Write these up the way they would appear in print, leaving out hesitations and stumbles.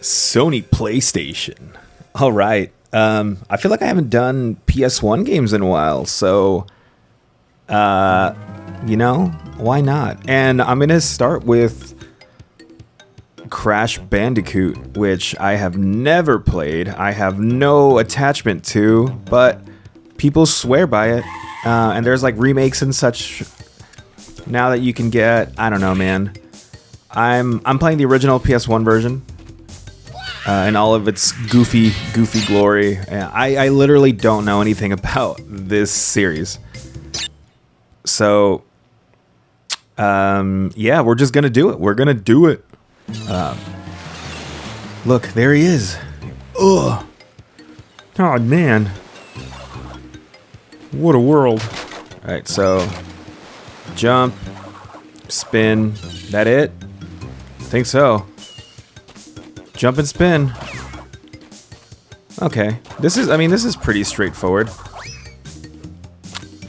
Sony PlayStation. All right. I feel like I haven't done PS1 games in a while, so why not? And I'm gonna start with Crash Bandicoot, which I have never played. I have no attachment to, but people swear by it. And there's like remakes and such now that you can get. I don't know, man. I'm playing the original PS1 version. In all of its goofy glory. I literally don't know anything about this series. So, yeah, we're just gonna do it. We're gonna do it. Look, there he is. Ugh. Oh, man. What a world. All right, so jump, spin. That it? I think so. Jump and spin. Okay. This is pretty straightforward.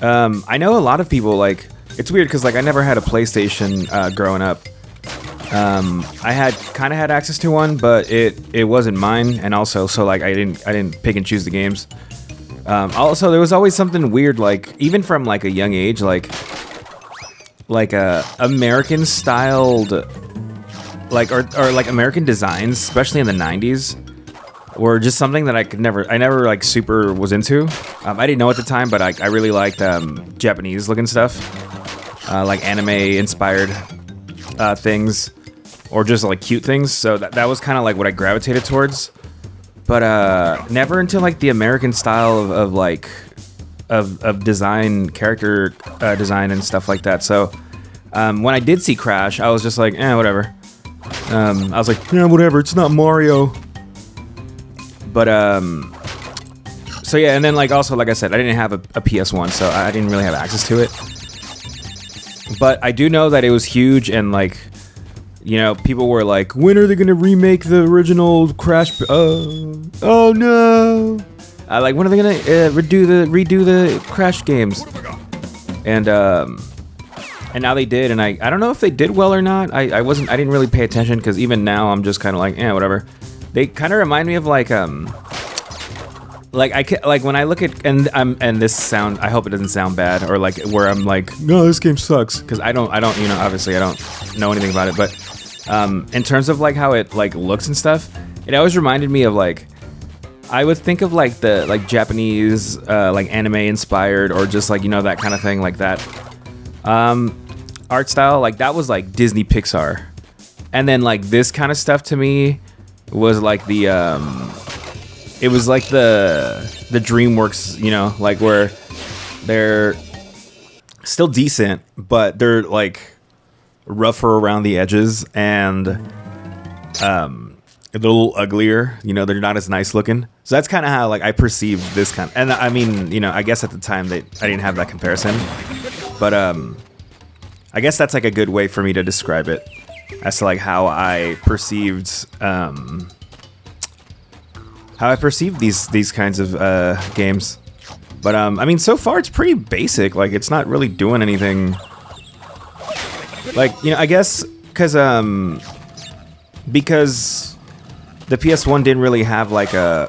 I know a lot of people, like, it's weird because, like, I never had a PlayStation growing up. I kind of had access to one, but it wasn't mine, and also, so, like, I didn't pick and choose the games. Also, there was always something weird, like, even from, like, a young age, like American styled, like, or like American designs, especially in the 90s, were just something that I never like super was into. I didn't know at the time, but I really liked Japanese looking stuff, like anime inspired things, or just like cute things. So that was kind of like what I gravitated towards, but never until like the American style of design, character design and stuff like that. So when I did see Crash, I was just like, whatever. I was like, yeah, whatever, it's not Mario. But, so yeah, and then, like, also, like I said, I didn't have a PS1, so I didn't really have access to it. But I do know that it was huge, and, like, you know, people were like, when are they gonna remake the original Crash? Oh no! Like, when are they gonna redo the Crash games? And now they did, and I don't know if they did well or not. I didn't really pay attention, because even now I'm just kind of like, whatever. They kind of remind me of like when I look at and this sound, I hope it doesn't sound bad, or like where I'm like, no, this game sucks, because I don't obviously I don't know anything about it, but in terms of like how it like looks and stuff, it always reminded me of like, I would think of like the like Japanese like anime inspired, or just like, you know, that kind of thing, like that art style, like that was like Disney Pixar. And then like this kind of stuff to me was like the it was like the DreamWorks, you know, like where they're still decent, but they're like rougher around the edges, and a little uglier, you know, they're not as nice looking. So that's kind of how like I perceived this kind of, and I mean, you know, I guess at the time I didn't have that comparison, but I guess that's like a good way for me to describe it, as to like how I perceived these kinds of games. But I mean, so far it's pretty basic. Like, it's not really doing anything. Like, you know, I guess because the PS1 didn't really have like a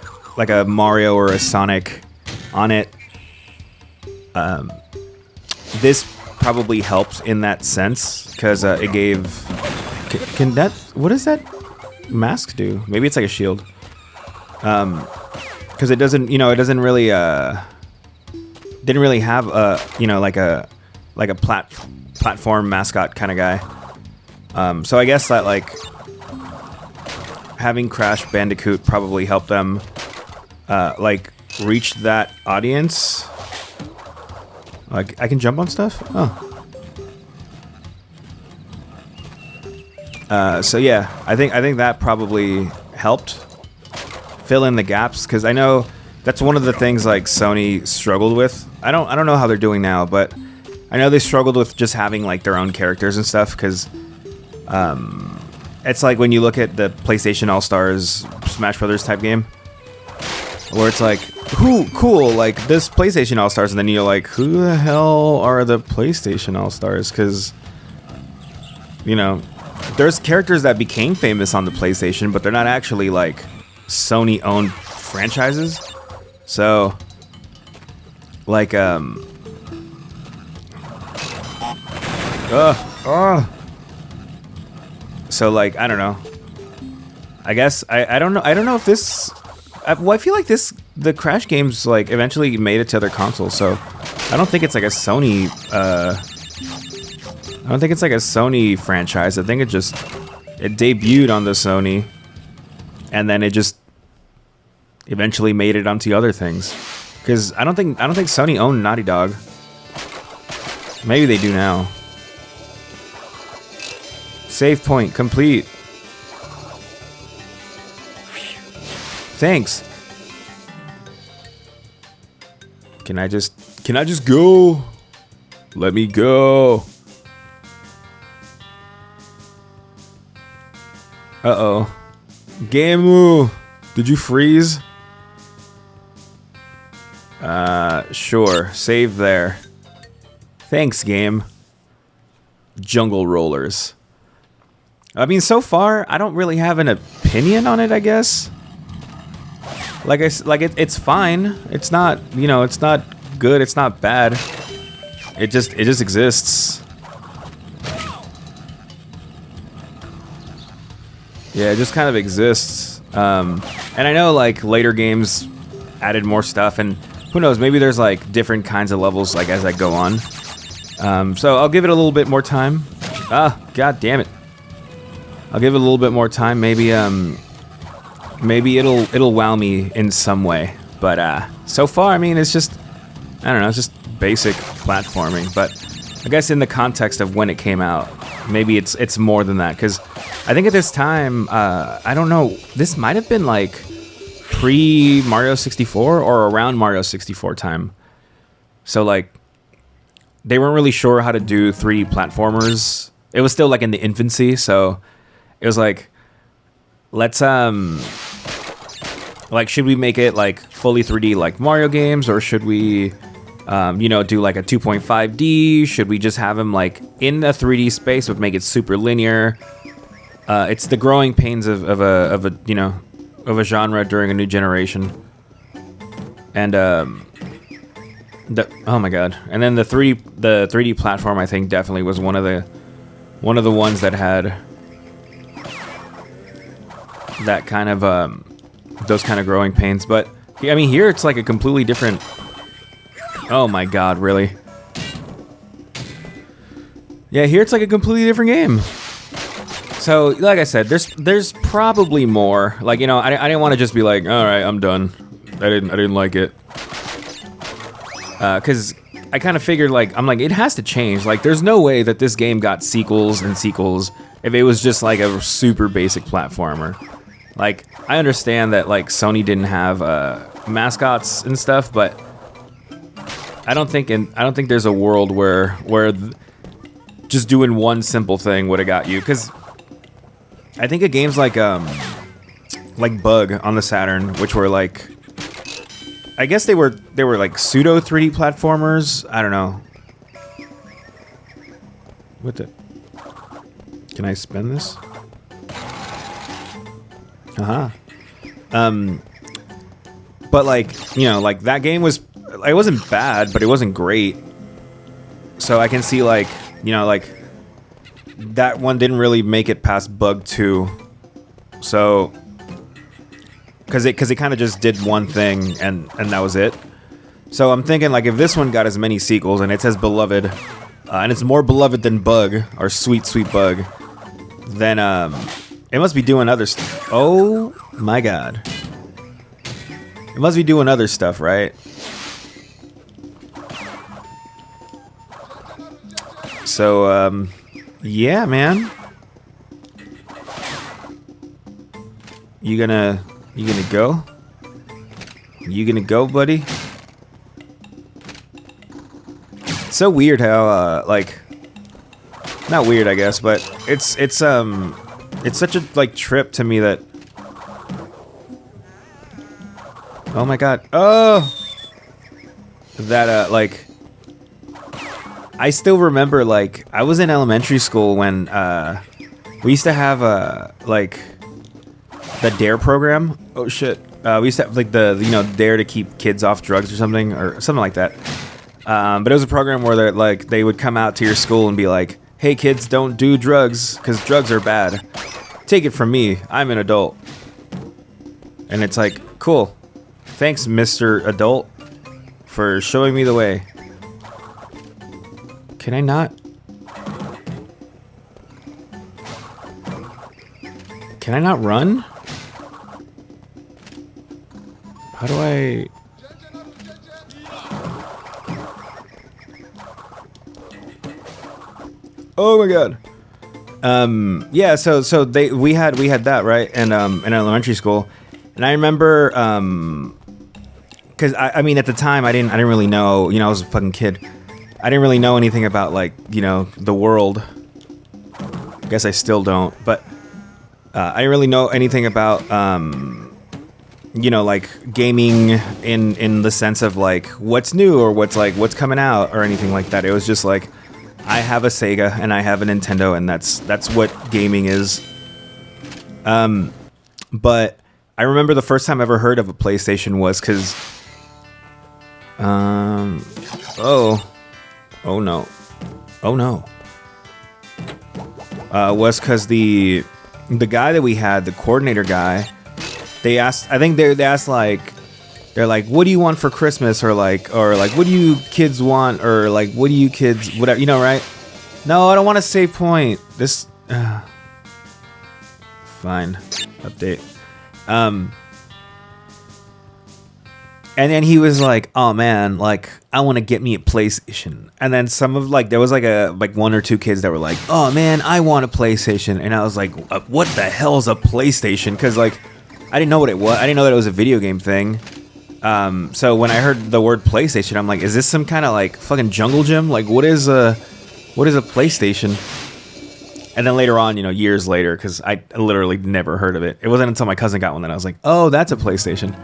Mario or a Sonic on it. This probably helped in that sense, because it gave. Can that? What does that mask do? Maybe it's like a shield. Because it doesn't, you know, it doesn't really didn't really have a, you know, like a platform mascot kind of guy. So I guess that like having Crash Bandicoot probably helped them like reach that audience. Like, I can jump on stuff? Oh. So yeah, I think that probably helped fill in the gaps, because I know that's one of the things like Sony struggled with. I don't know how they're doing now, but I know they struggled with just having like their own characters and stuff, because it's like when you look at the PlayStation All-Stars Smash Brothers type game, where it's like, cool, like this PlayStation All-Stars, and then you're like, who the hell are the PlayStation All-Stars? Because, you know, there's characters that became famous on the PlayStation, but they're not actually like Sony-owned franchises. So, like, so like, I don't know. I guess I don't know. I don't know if this. Well, I feel like the Crash games like eventually made it to other consoles. So I don't think it's like a Sony. I don't think it's like a Sony franchise. I think it debuted on the Sony, and then it just eventually made it onto other things. Because I don't think Sony owned Naughty Dog. Maybe they do now. Save point complete. Thanks. Can I just go? Let me go. Uh-oh. Gamu, did you freeze? Sure. Save there. Thanks, game. Jungle Rollers. I mean, so far, I don't really have an opinion on it, I guess. It's fine. It's not, it's not good. It's not bad. It just exists. Yeah, it just kind of exists. And I know, like, later games added more stuff, and who knows, maybe there's, like, different kinds of levels, like, as I go on. So I'll give it a little bit more time. God damn it. I'll give it a little bit more time. Maybe it'll wow me in some way. But so far, I mean, it's just, I don't know, it's just basic platforming. But I guess in the context of when it came out, maybe it's more than that. Because I think at this time, I don't know, this might have been like pre-Mario 64 or around Mario 64 time. So like, they weren't really sure how to do 3D platformers. It was still like in the infancy, so it was like, let's like, should we make it like fully 3D like Mario games, or should we do like a 2.5D? Should we just have them like in a 3D space but make it super linear? It's the growing pains of a genre during a new generation. And oh my god! And then the 3D platform, I think, definitely was one of the ones that had that kind of those kind of growing pains. But I mean, here it's like a completely different. Oh my god! Really? Yeah, here it's like a completely different game. So, like I said, there's probably more. Like, I didn't want to just be like, all right, I'm done. I didn't like it. Because I kind of figured, like, I'm like, it has to change. Like, there's no way that this game got sequels and sequels if it was just like a super basic platformer. Like, I understand that, like, Sony didn't have mascots and stuff, but I don't think there's a world where just doing one simple thing would have got you. Because I think of games like Bug on the Saturn, which were like, I guess they were like pseudo 3D platformers. I don't know. What the? Can I spin this? But like, like that game was, it wasn't bad, but it wasn't great. So I can see like, like that one didn't really make it past Bug 2. So because it kind of just did one thing and that was it. So I'm thinking, like, if this one got as many sequels and it's as beloved, and it's more beloved than Bug, or Sweet Sweet Bug, then it must be doing other stuff. Oh my god. It must be doing other stuff, right? So, yeah, man. You gonna go? You gonna go, buddy? It's so weird how, like, not weird, I guess, but it's such a, like, trip to me that, oh my god, oh, that, like, I still remember, like, I was in elementary school when We used to have like the Dare program. Oh shit. We used to have like the Dare to keep kids off drugs or something like that. But it was a program where they would come out to your school and be like, "Hey kids, don't do drugs because drugs are bad. Take it from me. I'm an adult." And it's like, cool. Thanks, Mr. Adult, for showing me the way. Can I not? Can I not run? How do I... Oh my god. Yeah, so we had that, right? And in elementary school. And I remember cuz I mean at the time I didn't really know, I was a fucking kid. I didn't really know anything about like, the world. I guess I still don't, but I didn't really know anything about like gaming in the sense of like what's new or what's coming out or anything like that. It was just like I have a Sega and I have a Nintendo and that's what gaming is. But I remember the first time I ever heard of a PlayStation was because oh no was because the guy that we had, the coordinator guy, they asked like, they're like, what do you want for Christmas, or like what do you kids want, or like what do you kids whatever, right? No, I don't want to save point. This fine. Update. And then he was like, "Oh man, like I want to get me a PlayStation." And then there was like one or two kids that were like, "Oh man, I want a PlayStation." And I was like, "What the hell is a PlayStation?" Because like I didn't know what it was. I didn't know that it was a video game thing. So when I heard the word PlayStation, I'm like, "Is this some kind of like fucking jungle gym? Like what is a PlayStation?" And then later on, years later, because I literally never heard of it. It wasn't until my cousin got one that I was like, "Oh, that's a PlayStation."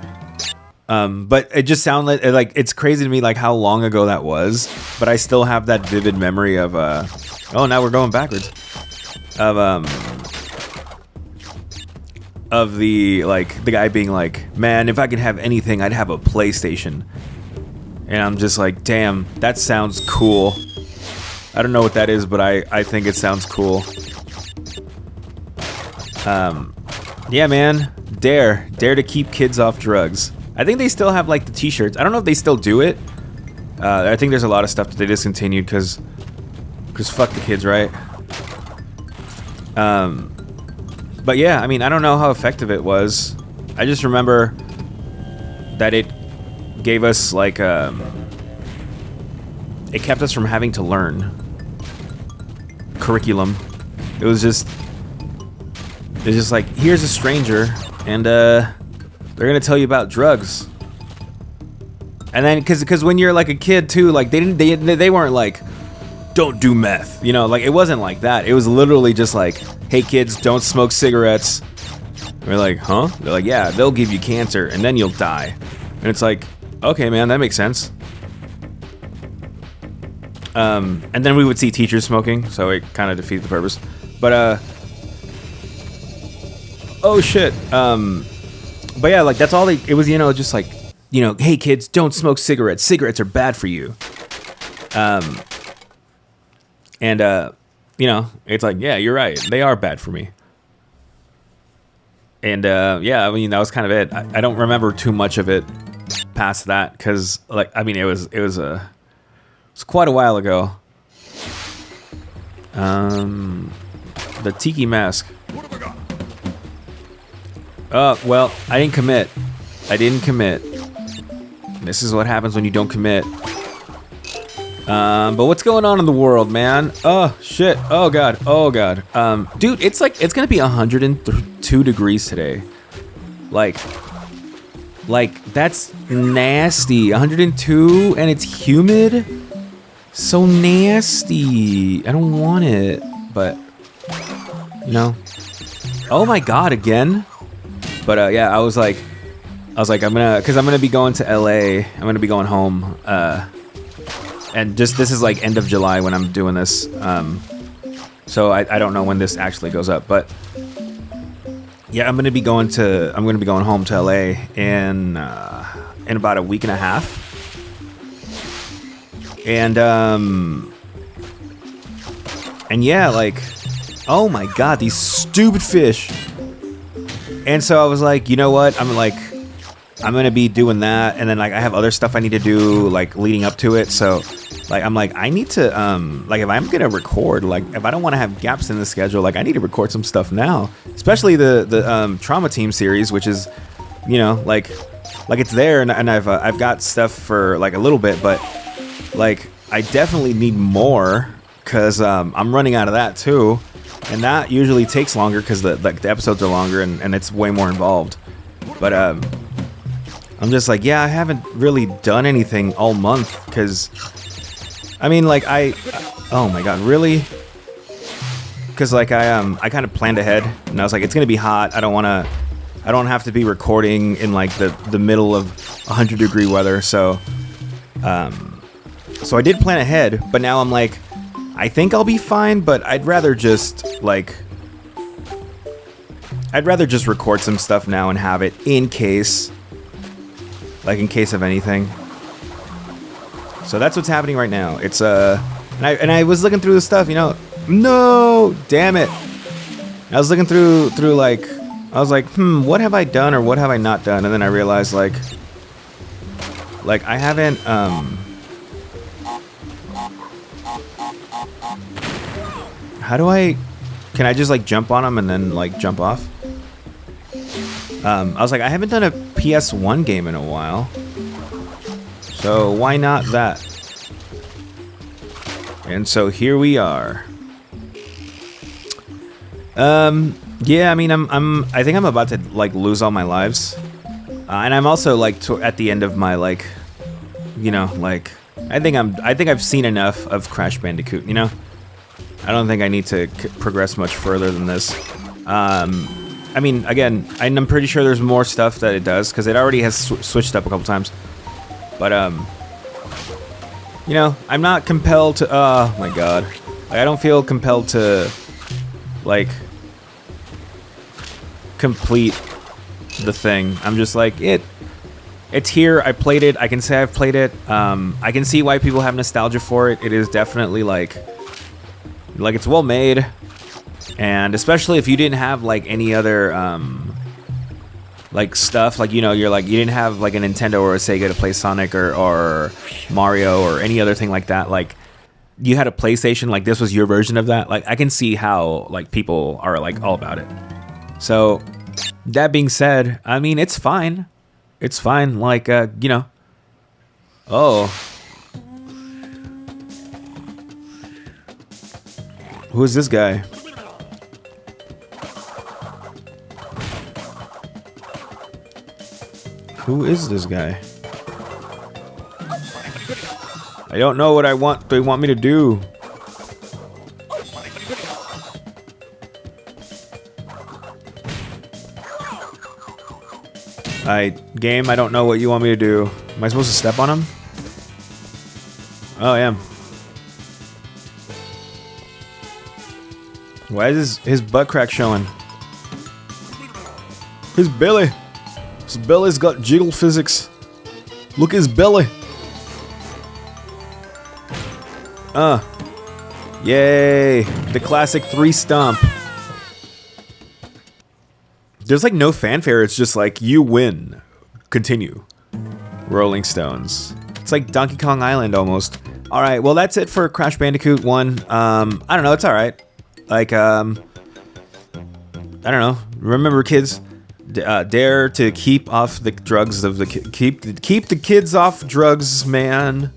But it just sounded like it's crazy to me, like how long ago that was. But I still have that vivid memory of oh, now we're going backwards. Of the guy being like, "Man, if I could have anything, I'd have a PlayStation." And I'm just like, damn, that sounds cool. I don't know what that is, but I think it sounds cool. Yeah, man. Dare to keep kids off drugs. I think they still have like the t-shirts. I don't know if they still do it. I think there's a lot of stuff that they discontinued because fuck the kids, right? But yeah, I mean, I don't know how effective it was. I just remember that it gave us like it kept us from having to learn curriculum. It's just like, here's a stranger and they're gonna tell you about drugs. And then because when you're like a kid too, like they weren't like, don't do meth, like it wasn't like that. It was literally just like, hey kids, don't smoke cigarettes. And we're like, huh? They're like, yeah, they'll give you cancer and then you'll die. And it's like, okay man, that makes sense. And then we would see teachers smoking, so it kind of defeated the purpose. But oh shit. But yeah, like that's all it was, just like, hey kids, don't smoke cigarettes. Cigarettes are bad for you. And it's like, yeah, you're right. They are bad for me. And yeah, I mean, that was kind of it. I don't remember too much of it past that because, like, I mean, it was quite a while ago. The tiki mask. Well, I didn't commit. This is what happens when you don't commit. But what's going on in the world, man? Oh shit. Oh god. Dude, it's gonna be 102 degrees today. Like that's nasty. 102 and it's humid. So nasty. I don't want it, but oh my god, again. But yeah, I was like I'm gonna be going to LA. I'm gonna be going home. And just this is like end of July when I'm doing this. So I don't know when this actually goes up, but yeah, I'm gonna be going home to LA in about a week and a half, and yeah, like, oh my god, these stupid fish. And so I was like, you know what? I'm gonna be doing that, and then like I have other stuff I need to do like leading up to it. So like I'm like I need to like if I'm gonna record, like if I don't want to have gaps in the schedule, like I need to record some stuff now. Especially the Trauma Team series, which is, you know, like it's there, and I've got stuff for like a little bit, but like I definitely need more because I'm running out of that too. And that usually takes longer because the episodes are longer and it's way more involved. But I'm just like, yeah, I haven't really done anything all month because, I mean, like oh my god, really? Because like I kind of planned ahead and I was like, it's gonna be hot. I don't have to be recording in like the middle of 100-degree weather. So I did plan ahead, but now I'm like, I think I'll be fine, but I'd rather just record some stuff now and have it in case of anything. So that's what's happening right now. It's and I was looking through the stuff, you know. No, damn it. I was looking through like I was like, what have I done or what have I not done? And then I realized like I haven't can I just like jump on them and then like jump off? I was like, I haven't done a PS1 game in a while, so why not that? And so here we are. Yeah, I mean, I think I'm about to like lose all my lives, and I'm also like at the end of my like, you know, like I think I've seen enough of Crash Bandicoot, you know. I don't think I need to progress much further than this. I mean, again, I'm pretty sure there's more stuff that it does because it already has switched up a couple times. But you know, I'm not compelled to. Oh my god, like, I don't feel compelled to like complete the thing. I'm just like it's here. I played it. I can say I've played it. I can see why people have nostalgia for it. It is definitely like it's well made, and especially if you didn't have like any other like stuff, like, you know, you didn't have like a Nintendo or a Sega to play Sonic or Mario or any other thing like that. Like you had a PlayStation, like this was your version of that. Like I can see how like people are like all about it. So that being said, I mean, it's fine. It's fine. Like you know. Oh. Who is this guy? Who is this guy? I don't know what they want me to do. Alright, game, I don't know what you want me to do. Am I supposed to step on him? Oh, I am. Why is his butt crack showing? His belly. His belly's got jiggle physics. Look at his belly. Yay. The classic 3 stomp. There's like no fanfare. It's just like, you win. Continue. Rolling Stones. It's like Donkey Kong Island almost. Alright, well that's it for Crash Bandicoot 1. I don't know, it's alright. Like, I don't know. Remember, kids, dare to keep off the drugs of the keep the kids off drugs, man.